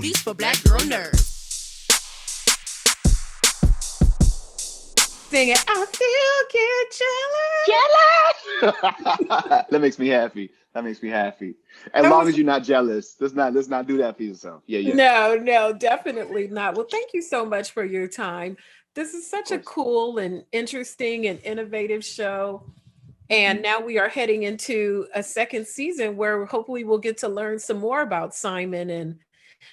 booties for black girl nerds. Singing, I still get Jealous. That makes me happy. That makes me happy. As long jealous. as you're not jealous, let's not do that for yourself. Yeah, yeah. No, no, definitely not. Well, thank you so much for your time. This is Of such a course. cool and interesting and innovative show. And Hmm. now we are heading into a second season where hopefully we'll get to learn some more about Simon and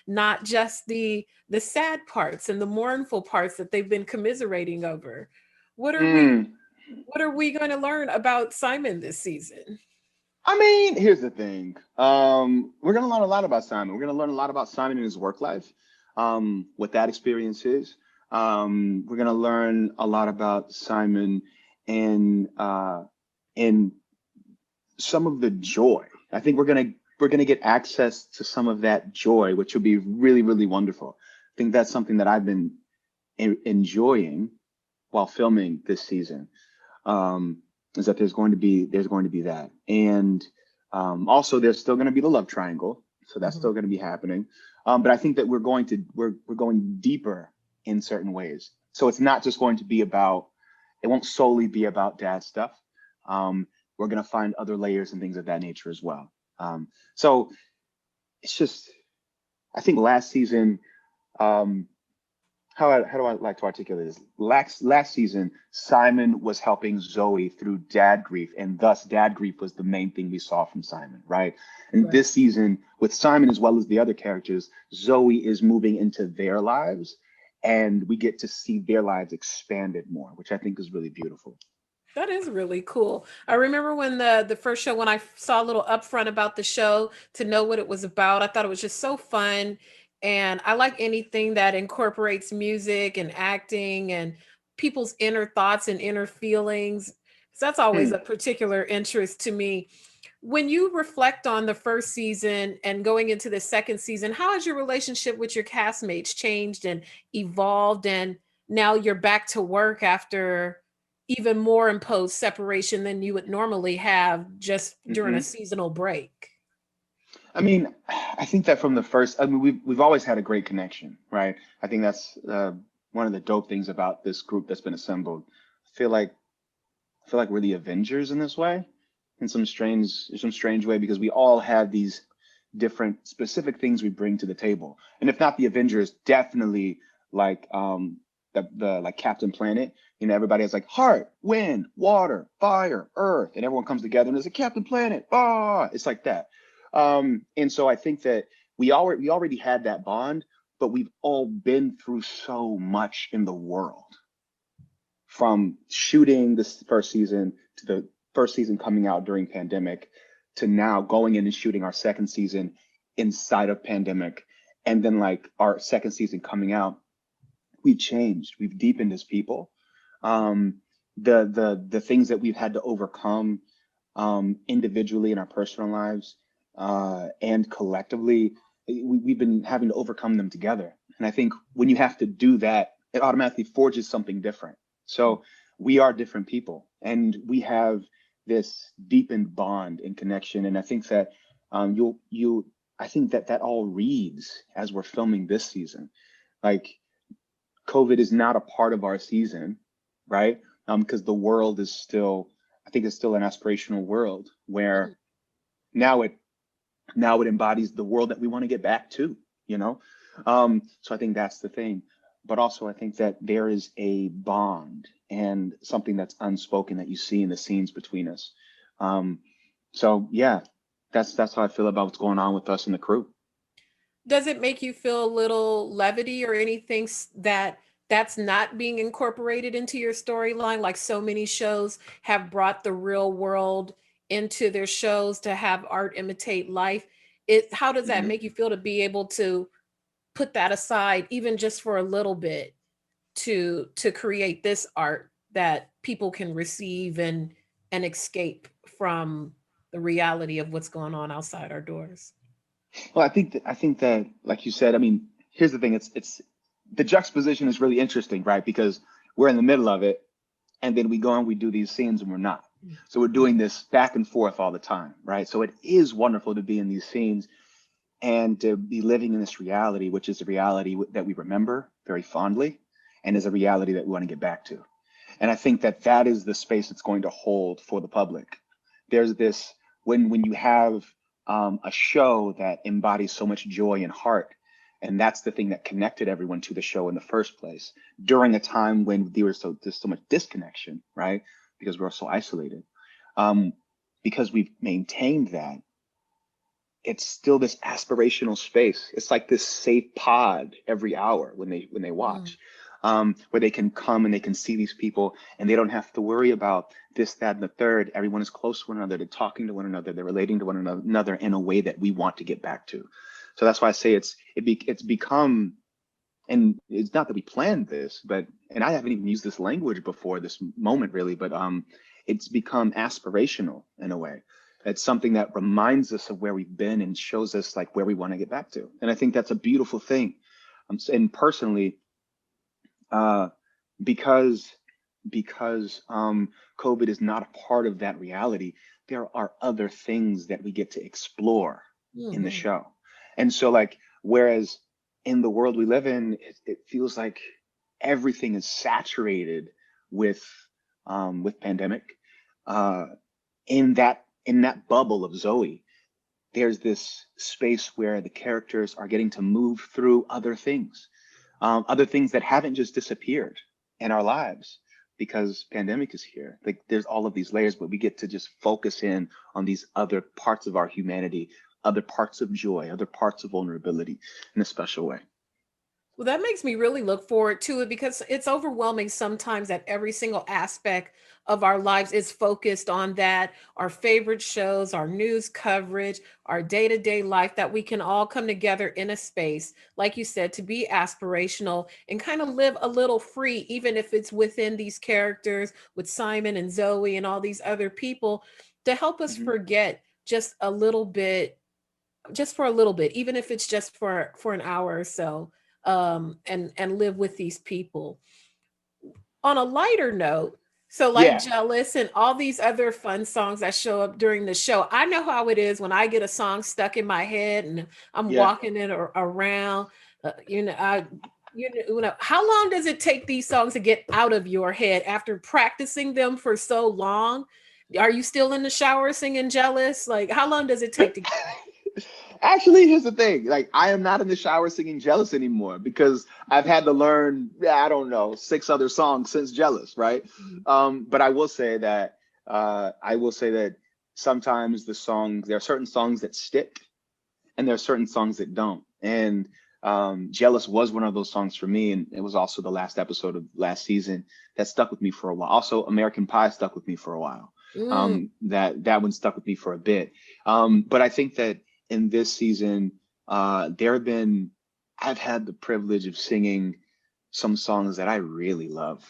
not just the sad parts and the mournful parts that they've been commiserating over. What are we Mm. what are we going to learn about Simon this season? I mean, here's the thing. We're gonna learn a lot about Simon. We're gonna learn a lot about Simon and his work life, what that experience is. We're gonna learn a lot about Simon and and some of the joy. I think we're gonna get access to some of that joy, which will be really, really wonderful. I think that's something that I've been enjoying while filming this season. Um, is that there's going to be that, and also there's still going to be the love triangle, so that's Mhm. still going to be happening. But I think that we're going deeper in certain ways. So it's not just going to be about it won't solely be about dad stuff. Um, we're going to find other layers and things of that nature as well. So it's just I think last season. Um, how do I like to articulate this? Last season, Simon was helping Zoey through dad grief, and thus dad grief was the main thing we saw from Simon, right? And Right. this season, with Simon as well as the other characters, Zoey is moving into their lives, and we get to see their lives expanded more, which I think is really beautiful. That is really cool. I remember when the first show when I saw a little upfront about the show to know what it was about. I thought it was just so fun, and I like anything that incorporates music and acting and people's inner thoughts and inner feelings. So that's always Hmm. a particular interest to me. When you reflect on the first season and going into the second season, how has your relationship with your castmates changed and evolved? And now you're back to work after even more imposed separation than you would normally have just during a Hmm. seasonal break. I mean, I think that from the first, I mean, we've always had a great connection, right? I think that's one of the dope things about this group that's been assembled. I feel like I feel like we're the Avengers in this way, in some strange way, because we all have these different specific things we bring to the table. And if not the Avengers, definitely like the like Captain Planet. Everybody has like heart, wind, water, fire, earth, and everyone comes together and there's a Captain Planet. Ah, it's like that. And so I think that we already had that bond, but we've all been through so much in the world from shooting this first season to the first season coming out during pandemic to now going in and shooting our second season inside of pandemic, and then like our second season coming out, we've changed, we've deepened as people. um the things that we've had to overcome, individually in our personal lives, and collectively, we've been having to overcome them together. And I think when you have to do that, it automatically forges something different. So we are different people, and we have this deepened bond and connection. And I think that you I think that that all reads as we're filming this season. Like COVID is not a part of our season, right? Because the world is still, I think it's still an aspirational world Mhm. where now it now it embodies the world that we want to get back to, you know? So I think that's the thing. But also I think that there is a bond and something that's unspoken that you see in the scenes between us. Um, so yeah, that's how I feel about what's going on with us and the crew. Does it make you feel a little levity or anything that's not being incorporated into your storyline? Like so many shows have brought the real world into their shows to have art imitate life. How does that Mhm. make you feel to be able to put that aside, even just for a little bit, to create this art that people can receive and escape from the reality of what's going on outside our doors? Well, I think that, like you said, I mean, here's the thing. It's the juxtaposition is really interesting, right? Because we're in the middle of it, and then we go and we do these scenes, and we're not. So we're doing this back and forth all the time, right? So it is wonderful to be in these scenes, and to be living in this reality, which is a reality that we remember very fondly, and is a reality that we want to get back to. And I think that that is the space it's going to hold for the public. There's this, when you have a show that embodies so much joy and heart, and that's the thing that connected everyone to the show in the first place during a time when there's so much disconnection, right? Because we're so isolated. Um, because we've maintained that, it's still this aspirational space. It's like this safe pod every hour when they Mm. watch, where they can come and they can see these people, and they don't have to worry about this, that, and the third. Everyone is close to one another. They're talking to one another. They're relating to one another in a way that we want to get back to. So that's why I say it's become, and it's not that we planned this, but, and I haven't even used this language before this moment really, but it's become aspirational in a way. It's something that reminds us of where we've been and shows us like where we want to get back to. And I think that's a beautiful thing. And personally, uh, because COVID is not a part of that reality, there are other things that we get to explore in the Mhm. show. And so like, whereas in the world we live in, it feels like everything is saturated with pandemic. Uh, in that bubble of Zoe, there's this space where the characters are getting to move through other things that haven't just disappeared in our lives because pandemic is here. Like there's all of these layers, but we get to just focus in on these other parts of our humanity, other parts of joy, other parts of vulnerability in a special way. Well, that makes me really look forward to it because it's overwhelming sometimes that every single aspect of our lives is focused on that, our favorite shows, our news coverage, our day-to-day life, that we can all come together in a space, like you said, to be aspirational and kind of live a little free, even if it's within these characters with Simon and Zoe and all these other people, to help us Hmm. forget just a little bit, just for a little bit, even if it's just for an hour or so, and live with these people. On a lighter note, so like Yeah, Jealous and all these other fun songs that show up during the show, I know how it is when I get a song stuck in my head and I'm yeah. walking it around. You know, how long does it take these songs to get out of your head after practicing them for so long? Are you still in the shower singing Jealous? Like, how long does it take to? Actually, here's the thing. Like, I am not in the shower singing Jealous anymore because I've had to learn, yeah, I don't know, six other songs since Jealous, right? But I will say that sometimes there are certain songs that stick and there are certain songs that don't. And Jealous was one of those songs for me. And it was also the last episode of last season that stuck with me for a while. Also, American Pie stuck with me for a while. Mm. That one stuck with me for a bit. But I think that in this season, there have been, I've had the privilege of singing some songs that I really love,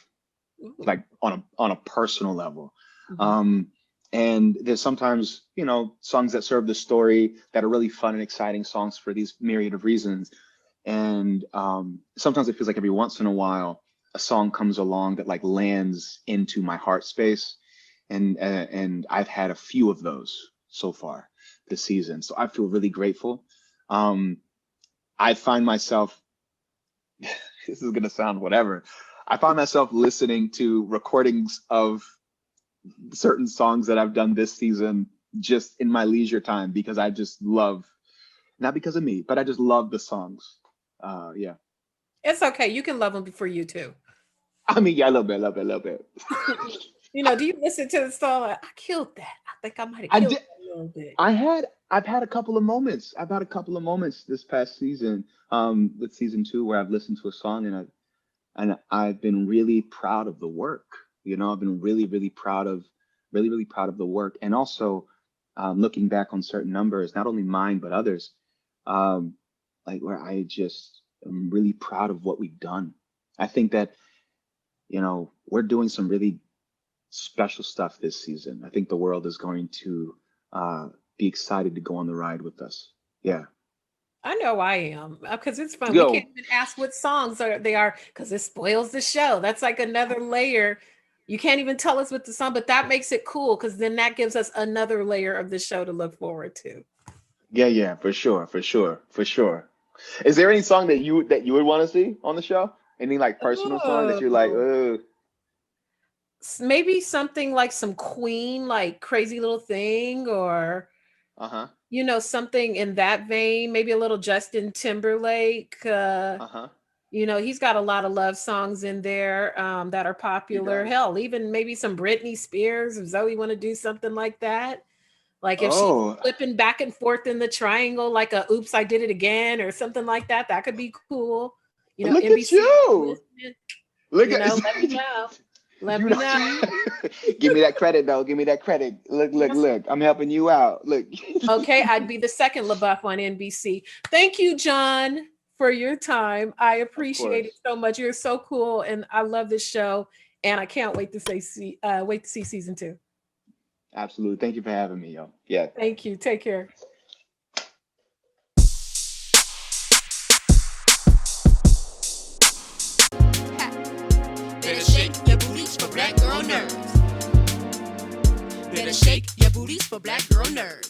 Ooh. like on a personal level. Mhm. Um, and there's sometimes, songs that serve the story that are really fun and exciting songs for these myriad of reasons. And sometimes it feels like every once in a while, a song comes along that like lands into my heart space. And I've had a few of those so far this season. So I feel really grateful. Um, I find myself, this is gonna sound whatever. I find myself listening to recordings of certain songs that I've done this season just in my leisure time because I just love, not because of me, but I just love the songs. Yeah. It's okay. You can love them for you too. I mean, yeah, a little bit, a little bit, a little bit. You know, do you listen to the song like, I killed that? I think I might have I killed did. that a little bit. I've had a couple of moments. I've had a couple of moments this past season, with season two, where I've listened to a song and I've been really proud of the work. I've been really proud of the work, and also looking back on certain numbers, not only mine but others, um, like where I just am really proud of what we've done. I think that we're doing some really special stuff this season. I think the world is going to uh, be excited to go on the ride with us. Yeah. I know I am because it's fun. We can't Yo, even ask what songs they are because it spoils the show. That's like another layer. You can't even tell us what the song, but that makes it cool because then that gives us another layer of the show to look forward to. Yeah, yeah, for sure, for sure, for sure. Is there any song that you would want to see on the show? Any like personal song that you're like, Oh, oh, maybe something like some Queen, like Crazy Little Thing, or uh-huh, something in that vein. Maybe a little Justin Timberlake. uh-huh. He's got a lot of love songs in there that are He popular. does. Hell, even maybe some Britney Spears if Zoe want to do something like that. Like if she's Oh, flipping back and forth in the triangle, like a "Oops, I Did It Again" or something like that, that could be cool. look at NBC, you. listening, Look at let me know. Let you me know. know. Give me that credit though. Give me that credit. Look, look, Yes. look. I'm helping you out. Look. Okay, I'd be the second LeBeauf on NBC. Thank you, John, for your time. I Of appreciate it course. so much. You're so cool, and I love this show. And I can't wait to wait to see season 2. Absolutely. Thank you for having me, yo. Yeah. Thank you. Take care. Better shake your booties for black girl nerves. Better shake your booties for black girl nerves.